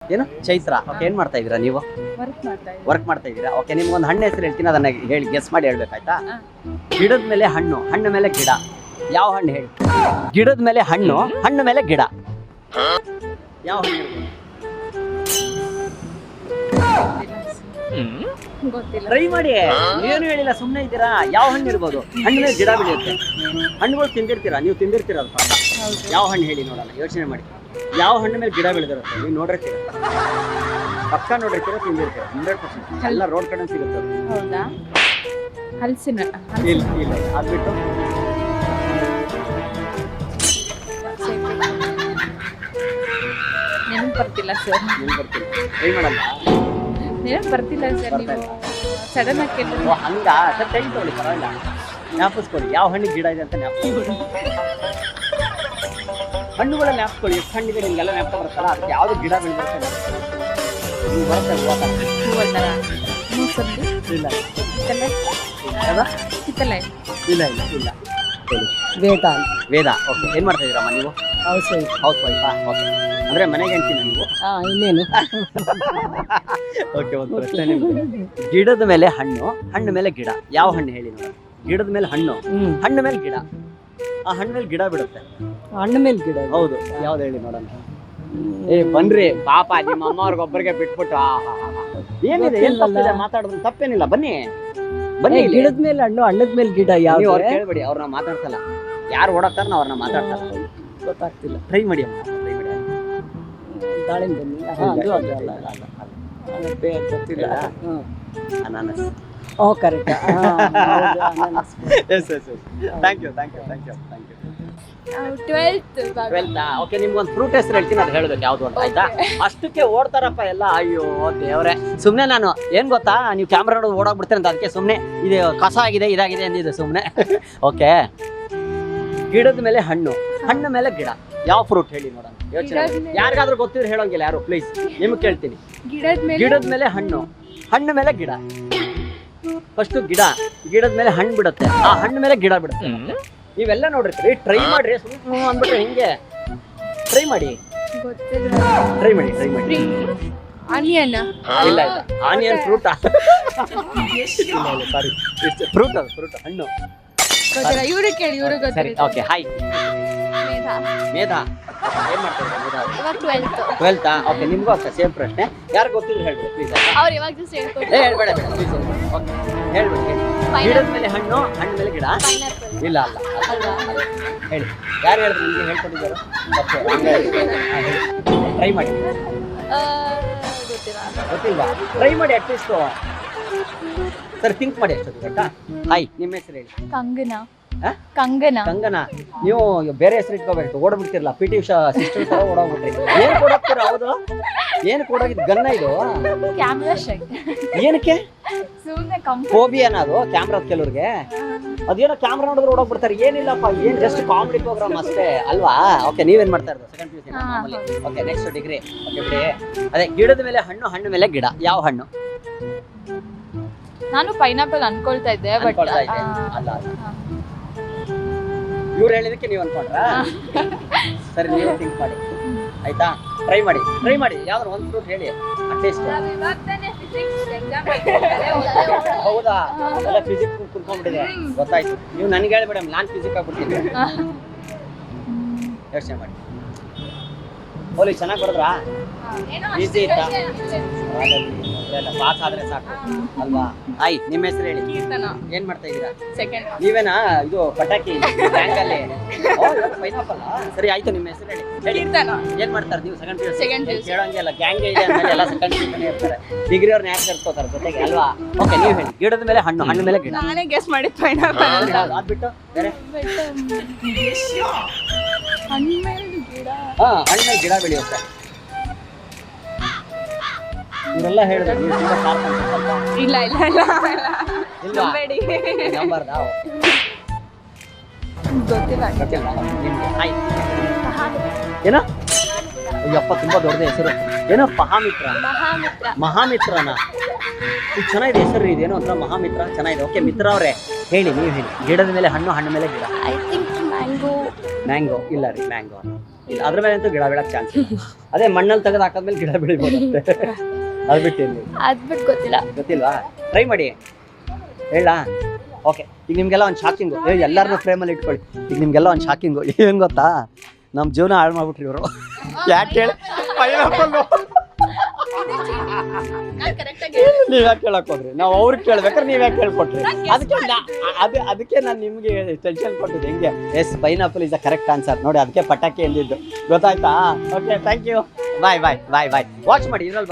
ಏನು ಚೈತ್ರ. ಓಕೆ, ಏನ್ ಮಾಡ್ತಾ ಇದೀರಾ ನೀವು? ವರ್ಕ್ ಮಾಡ್ತಾ ಇದೀರಾ. ಓಕೆ, ನಿಮ್ಗೊಂದು ಹಣ್ಣು ಹೆಸರು ಹೇಳ್ತೀನಿ, ಅದನ್ನ ಹೇಳಿ ಗೆಸ್ ಮಾಡಿ ಹೇಳ್ಬೇಕಾಯ್ತಾ? ಗಿಡದ ಮೇಲೆ ಹಣ್ಣು, ಹಣ್ಣು ಮೇಲೆ ಗಿಡ. ಯಾವ ಹಣ್ಣು ಹೇಳಿ? ಗಿಡದ ಮೇಲೆ ಹಣ್ಣು, ಹಣ್ಣು ಮೇಲೆ ಗಿಡ. ಯಾವ ಹಣ್ಣು? ಟ್ರೈ ಮಾಡಿ. ಏನು ಹೇಳಿಲ್ಲ, ಸುಮ್ಮನೆ ಇದ್ದೀರಾ. ಯಾವ ಹಣ್ಣು ಇರ್ಬೋದು? ಹಣ್ಣು ಮೇಲೆ ಗಿಡ ಬೆಳೆಯುತ್ತೆ. ಹಣ್ಣುಗಳು ತಿಂದಿರ್ತೀರಾ, ನೀವು ತಿಂದಿರ್ತೀರ ಅದು. ಯಾವ ಹಣ್ಣು ಹೇಳಿ ನೋಡೋಣ, ಯೋಚನೆ ಮಾಡಿ. ಯಾವ ಹಣ್ಣು ಮೇಲೆ ಗಿಡ ಬೆಳೆದಿರುತ್ತೆ? ನೀವು ನೋಡಿರ್ತೀರ, ಪಕ್ಕ ನೋಡಿರ್ತೀರ, ತಿಂದಿರ್ತೀರ 100%. ಎಲ್ಲ ರೋಡ್ ಕಡೆ ಸಿಗುತ್ತೆ. ಹೌದಾ? ಹಲಸಿನ ಇಲ್ಲ ಇಲ್ಲ, ಅದ್ಬಿಟ್ಟು ನೆನಪು ಬರ್ತಿಲ್ಲ ಸರ್. ನಿಮ್ಗೆ ಬರ್ತಿಲ್ಲ, ಟ್ರೈ ಮಾಡಲ್ಲ. ನೆನಪು ಬರ್ತಿಲ್ಲ ಸರ್. ನೀವು ಸಡನ್ ಆಗಿ ಕೇಳಿದ್ರೆ ಓ ಹಂಗ ಸರ್, ಟೈಮ್ ತಗೊಳ್ಳಿ, ಪರವಾಗಿಲ್ಲ. ಜ್ಞಾಪಿಸ್ಕೊಳ್ಳಿ ಯಾವ ಹಣ್ಣಿಗೆ ಗಿಡ ಇದೆ ಅಂತ ಜ್ಞಾಪಿಸ್ಕೊಳ್ಳಿ. ಹಣ್ಣುಗಳ ಜ್ಞಾಪಿಸ್ಕೊಳ್ಳಿ, ಎಷ್ಟು ಹಣ್ಣಿದೆ ನಿಮ್ಗೆಲ್ಲ ಜ್ಞಾಪಕ ಬರುತ್ತಲ್ಲ, ಅದಕ್ಕೆ ಯಾವ್ದು ಗಿಡ ಬೆಳೆದಿರುತ್ತೆ ನೀವು ಬರುತ್ತೆ. ಹೂವ ಥರ ಮೂಸಂಬಿ, ಇಲ್ಲ ಕಿತ್ತಲೆ, ಯಾವ್ದು? ಕಿತ್ತಲೆ. ಇಲ್ಲ ಇಲ್ಲ ಇಲ್ಲ. ವೇದ ವೇದ. ಓಕೆ, ಏನ್ ಮಾಡ್ತಾ ಇದೀರಮ್ಮ ನೀವು? House house ವೈಫಾ? ಓಕೆ, ಅಂದ್ರೆ ಮನೆಗೆ ಅಂತೀನಿ ನೀವು. ಇನ್ನೇನು ಓಕೆ, ಒಂದು ಪ್ರಶ್ನೆ ನಿಮ್ಗೆ. ಗಿಡದ ಮೇಲೆ ಹಣ್ಣು, ಹಣ್ಣು ಮೇಲೆ ಗಿಡ. ಯಾವ ಹಣ್ಣು ಹೇಳಿ ನೋಡಿ? ಗಿಡದ ಮೇಲೆ ಹಣ್ಣು, ಹಣ್ಣು ಮೇಲೆ ಗಿಡ. ಆ ಹಣ್ಣು ಮೇಲೆ ಗಿಡ ಬಿಡುತ್ತೆ. ಹಣ್ಣು ಮೇಲೆ ಗಿಡ. ಹೌದು, ಯಾವ್ದು ಹೇಳಿ ನೋಡೋಣ. ಏ ಬನ್ರಿ ಪಾಪ, ನಿಮ್ಮ ಅಮ್ಮವ್ರಿಗೊಬ್ಬರಿಗೆ ಬಿಟ್ಬಿಟ್ಟು. ಏನಿದೆ, ಏನ್ ತಪ್ಪಿದೆ? ಮಾತಾಡಿದ್ರು ತಪ್ಪೇನಿಲ್ಲ, ಬನ್ನಿ ಬನ್ನಿ. ಗಿಡದ ಮೇಲೆ ಹಣ್ಣು, ಹಣ್ಣದ ಮೇಲೆ ಗಿಡ. ನೀವು ಯಾವ ಅವ್ರು ಕೇಳ್ಬೇಡಿ, ಅವ್ರನ್ನ ಮಾತಾಡ್ಸಲ್ಲ. ಯಾರು ಓಡಾಡ್ತಾರ ಅವ್ರನ್ನ ಮಾತಾಡ್ಸಲ್ಲ. ಗೊತ್ತಾಗ್ತಿಲ್ಲ. ಟ್ರೈ ಮಾಡಿ ಅಮ್ಮ, ಟ್ರೈ ಮಾಡಿ. ದಾಳಿಂಬೆ ಅದು ಅದು ಅಲ್ಲ ಅಲ್ಲ ಅಲ್ಲ ಅಲ್ಲ. ಗೊತ್ತಿಲ್ಲ. ಅನಾನಸ್. ಓ correct. Yes yes yes. Thank you thank you thank you thank you. 12th. Okay, ನಿಮ್ಗೊಂದು ಫ್ರೂಟ್ ಹೆಸರು ಹೇಳ್ತೀನಿ, ಅದು ಹೇಳ್ಬೇಕು ಯಾವ್ದು ಅಂತ, ಆಯ್ತಾ? ಅಷ್ಟಕ್ಕೆ ಓಡ್ತಾರಪ್ಪ ಎಲ್ಲ. ಅಯ್ಯೋ ದೇವ್ರೆ, ಸುಮ್ನೆ ನಾನು ಏನ್ ಗೊತ್ತಾ, ನೀವು ಕ್ಯಾಮ್ರಾ ನೋಡೋದು ಓಡಾಗ್ಬಿಡ್ತೀರ ಅಂತ, ಅದಕ್ಕೆ ಸುಮ್ನೆ ಇದು ಕಸ ಆಗಿದೆ ಇದಾಗಿದೆ ಅಂದಿದ್ದು ಸುಮ್ನೆ. ಓಕೆ, ಗಿಡದ ಮೇಲೆ ಹಣ್ಣು, ಹಣ್ಣು ಮೇಲೆ ಗಿಡ. ಯಾವ ಫ್ರೂಟ್ ಹೇಳಿ ನೋಡೋಣ, ಯೋಚನೆ. ಯಾರಿಗಾದ್ರೂ ಗೊತ್ತಿದ್ರೆ ಹೇಳೋಂಗಿಲ್ಲ ಯಾರು, ಪ್ಲೀಸ್ ನಿಮ್ಗೆ ಕೇಳ್ತೀನಿ. ಗಿಡದ ಮೇಲೆ ಹಣ್ಣು, ಹಣ್ಣು ಮೇಲೆ ಗಿಡ. ಫಸ್ಟ್ ಗಿಡ, ಗಿಡದ ಮೇಲೆ ಹಣ್ಣು ಬಿಡುತ್ತೆ, ಆ ಹಣ್ಣು ಮೇಲೆ ಗಿಡ ಬಿಡುತ್ತೆ. ನೀವೆಲ್ಲ ನೋಡಿರ್ತೀರಿ, ಟ್ರೈ ಮಾಡ್ರಿ. ಸುಮ್ಮನೆ ಅಂದ್ಬಿಟ್ರೆ ಹಿಂಗೆ. ಟ್ರೈ ಮಾಡಿ, ಟ್ರೈ ಮಾಡಿ, ಟ್ರೈ ಮಾಡಿ. ಆನಿಯನ್. ಇಲ್ಲ ಇಲ್ಲ, ಆನಿಯನ್ ಫ್ರೂಟ್. ಸಾರಿ, ಫ್ರೂಟ್ ಅದು, ಫ್ರೂಟ್, ಹಣ್ಣು. ಗೊತ್ತಿಲ್ಲ, ಇವ್ರಿಗೆ ಕೇಳಿ, ಇವ್ರಿಗೆ ಸರಿ, ಗೊತ್ತಿಲ್ಲ. ಓಕೆ. ಹಾಯ್ ಮೇಧಾ. ಮೇಧಾ, ಏನ್ ಮಾಡ್ತಾರೆ ಮೇಧಾ? ಇವಾಗ 12th. 12th. ಓಕೆ, ನಿಮ್ಗೂ ಅಷ್ಟೇ ಸೇಮ್ ಪ್ರಶ್ನೆ. ಯಾರು ಗೊತ್ತಿದ್ರು ಹೇಳ್ಬಿಡಿ ಪ್ಲೀಸ್. ಅವ್ರು ಇವಾಗ ಜಸ್ಟ್ ಹೇಳ್ಕೊಡ್ತಾರೆ. ಹೇಳ್ಬೇಡ ಬೇಡ ಪ್ಲೀಸ್. ಓಕೆ, ಹೇಳ್ಬಿಡಿ ಹೇಳಿ. ಗಿಡದ ಮೇಲೆ ಹಣ್ಣು, ಹಣ್ಣು ಮೇಲೆ ಗಿಡ. ಪೈನಾಪಲ್. ಇಲ್ಲ ಅಲ್ಲ, ಹೇಳಿ. ಯಾರು ಹೇಳಿದ್ರು ನಿಮಗೆ ಹೇಳ್ಕೊಟ್ಟಿದ್ದಾರೆ? ಟ್ರೈ ಮಾಡಿ. ಗೊತ್ತಿಲ್ಲ. ಗೊತ್ತಿಲ್ವಾ? ಟ್ರೈ ಮಾಡಿ ಅಟ್ಲೀಸ್ಟ್. ಸರ್ ಥಿಂಕ್ ಮಾಡಿ ಅಷ್ಟೊತ್ತು, ಗೊತ್ತಾ? ಹಾಯ್, ನಿಮ್ಮ ಹೆಸರು ಹೇಳಿ. ಕಂಗನ. ಆ? ಕಂಗನ. ಕಂಗನ. ನೀವು ಬೇರೆ ಹೆಸರು ಇಟ್ಕೋಬೇಕು, ಓಡಬಿಡ್ತಿರಲ್ಲ. ಪಿ ಟಿ ಉಷಾ ಸಿಸ್ಟರ್ ತರ ಓಡೋಗ್ಬಿಟ್ರಿ. ಏನ್ ಕೊಡೋಗ್ತೀರ? ಹೌದು, ಏನು ಕೊಡೋಗಿದ್ ಗನ್ನ ಇದು? ಕ್ಯಾಮ್ರಾ ಶೈ. ಏನಕ್ಕೆ? ಸುಮ್ಮನೆ ಫೋಬಿಯಾನ ಅದು ಕ್ಯಾಮ್ರಾದ ಕೆಲವ್ರಿಗೆ? ಅದೇನೋ ಕ್ಯಾಮ್ರಾ ನೋಡಿದ್ರೆ ಓಡೋಗ್ಬಿಡ್ತಾರೆ. ಏನಿಲ್ಲಪ್ಪ, ಏನ್ ಜಸ್ಟ್ ಕಾಮಿಡಿ ಪ್ರೋಗ್ರಾಮ್ ಅಷ್ಟೇ ಅಲ್ವಾ? ಓಕೆ, ನೀವೇನ್ ಮಾಡ್ತಾ ಇರೋದು? Second P U C. Okay, next degree. Okay ಬಿಡಿ. ಅದೇ ಗಿಡದ ಮೇಲೆ ಹಣ್ಣು, ಹಣ್ಣು ಮೇಲೆ ಗಿಡ. ಯಾವ ಹಣ್ಣು? ನಾನು ಪೈನಾಪಲ್ ಅನ್ಕೊಳ್ತಾ ಇದ್ದೆ, ಬಟ್ ಅನ್ಕೊಳ್ತಾ ಇದ್ದೆ. ಅಲ್ಲ, ಇವ್ರು ಹೇಳಿದಕ್ಕೆ ನೀವು ಅನ್ಕೊಂಡ್ರಾ? ಸರಿ, ನೀವು ಥಿಂಕ್ ಮಾಡಿ, ಆಯ್ತಾ? ಟ್ರೈ ಮಾಡಿ, ಟ್ರೈ ಮಾಡಿ. ಯಾವ್ದಾರು ಒಂದು ಫ್ರೂಟ್ ಹೇಳಿ ಅಟ್ಲೀಸ್ಟ್. ಹೌದಾ? ಎಲ್ಲ ಫಿಸಿಕ್ಸ್ ಕುತ್ಕೊಂಡ್ಬಿಟ್ಟಿದೆ, ಗೊತ್ತಾಯ್ತು. ನೀವು ನನಗೆ ಹೇಳ್ಬೇಡ, ನಾನು ಫಿಸಿಕ್ ಆಗ್ಬಿಡ್ತೀನಿ. ಯೋಚನೆ ಮಾಡಿ. ಹೋಲಿ ಚೆನ್ನಾಗಿ ಬರೋದ್ರಾ? ಈಸಿ ಇತ್ತಾ? ಪಾಸ್ ಆದ್ರೆ ಸಾಕು ಅಲ್ವಾ? ಆಯ್, ನಿಮ್ಮ ಹೆಸರು ಹೇಳಿ. ಏನ್ ಮಾಡ್ತಾ ಇದ್ದೀರಾ? ಸೆಕೆಂಡ್. ನೀವೇನಾ ಇದು ಪಟಾಕಿ ಬ್ಯಾಂಕಲ್ಲಿ? ಪೈನಾಪಲ್. ಸರಿ, ಆಯ್ತು. ನಿಮ್ಮ ಹೆಸರು ಹೇಳಿ. ಏನ್ ಮಾಡ್ತಾರೆ ನೀವು? Second P U C. ಕೇಳೋಂಗಿಲ್ಲ, ಗ್ಯಾಂಗ್ ಇದೆ ಅಂದ್ಮೇಲೆ ಎಲ್ಲ ಸೆಕೆಂಡ್ ಪಿ ಯು ಇರ್ತಾರೆ. ಡಿಗ್ರಿ ಅವ್ರನ್ನ ಯಾಕೆ ಸೇರ್ಸ್ಕೋತಾರೆ ಜೊತೆಗೆ ಅಲ್ವಾ? ಓಕೆ, ನೀವು ಹೇಳಿ. ಗಿಡದ ಮೇಲೆ ಹಣ್ಣು, ಹಣ್ಣು ಮೇಲೆ ಗಿಡ. ನಾನೇ ಗೆಸ್ ಮಾಡಿದ್ ಪೈನಾಪಲ್. ಅದ್ಬಿಟ್ಟು ಬೇರೆ? ಹಣ್ಣು ಮೇಲೆ ಗಿಡ. ಹಾ, ಹಣ್ಣು ಮೇಲೆ ಗಿಡ ಬೆಳೆಯುತ್ತೆ. ಇವರೆಲ್ಲ ಹೇಳಿದ್ರೆ ನೀವು ತುಂಬಾ ಶಾರ್ಪ್ ಅಂತ ಸ್ವಲ್ಪ. ಇಲ್ಲ ಇಲ್ಲ ಇಲ್ಲ ಇಲ್ವಾ? ನಂಬೇಡಿ. ನಂಬರ್ದಾ? ಗೊತ್ತಿಲ್ಲ. ಗೊತ್ತಿಲ್ಲ ನಿಮ್ಗೆ? ಹಾಯ್, ಏನೋ? ಅಯ್ಯಪ್ಪ, ತುಂಬಾ ದೊಡ್ಡದ ಹೆಸರು. ಏನೋ ಮಹಾಮಿತ್ರ. ಮಹಾಮಿತ್ರ. ಮಹಾಮಿತ್ರನ? ಇದು ಚೆನ್ನಾಗಿದೆ ಹೆಸರು. ಇದೇನೋ ಒಂಥರ ಮಹಾಮಿತ್ರ, ಚೆನ್ನಾಗಿದೆ. ಓಕೆ, ಮಿತ್ರ ಅವರೇ ಹೇಳಿ, ನೀವು ಹೇಳಿ. ಗಿಡದ ಮೇಲೆ ಹಣ್ಣು, ಹಣ್ಣು ಮೇಲೆ ಗಿಡ. I think mango. ಮ್ಯಾಂಗೋ ಇಲ್ಲ ರೀ, ಮ್ಯಾಂಗೋ ಇಲ್ಲ. ಅದ್ರ ಮೇಲೆ ಅಂತೂ ಗಿಡ ಬೆಳಕ್ ಚಾನ್ಸ್ ಇಲ್ಲ. ಅದೇ ಮಣ್ಣಲ್ಲಿ ತೆಗೆದು ಹಾಕಿದ್ಮೇಲೆ ಗಿಡ ಬೆಳಿಬೋದು ಅಷ್ಟೇ. ಅದು ಬಿಟ್ಟೇನು ಅದ್ಬಿಟ್ಟು ಗೊತ್ತಿಲ್ಲ. ಗೊತ್ತಿಲ್ವಾ? ಟ್ರೈ ಮಾಡಿ ಹೇಳ. ಓಕೆ, ಈಗ ನಿಮಗೆಲ್ಲ ಒಂದು ಶಾಕಿಂಗು, ಎಲ್ಲರನ್ನೂ ಫ್ರೇಮಲ್ಲಿ ಇಟ್ಕೊಳ್ಳಿ. ಈಗ ನಿಮಗೆಲ್ಲ ಒಂದು ಶಾಕಿಂಗು ಏನು ಗೊತ್ತಾ, ನಮ್ಮ ಜೀವನ ಹಾಳು ಮಾಡ್ಬಿಟ್ರಿ ಇವರು. ಯಾಕೆ ಹೇಳಿ, ಪೈನಾಪಲ್ಲು ನೀವ್ ಯಾಕೆ ಕೇಳಕ್ ಹೋದ್ರಿ? ನಾವು ಅವ್ರಿಗೆ ಕೇಳ್ಬೇಕಾದ್ರೆ ನೀವ್ ಯಾಕೆ ಕೇಳ್ಕೊಟ್ರಿ? ಅದಕ್ಕೆ ನಾನು ನಿಮ್ಗೆ ಟೆನ್ಷನ್ ಕೊಟ್ಟಿದ್ದೆ. ಹೆಂಗೆ yes, pineapple is the correct answer ನೋಡಿ. ಅದಕ್ಕೆ ಪಟಾಕಿ ಎಂದಿದ್ದು ಗೊತ್ತಾಯ್ತಾ? Okay, thank you. Bye bye bye bye. Watch ಮಾಡಿ, ಇದ್ರಲ್ಲಿ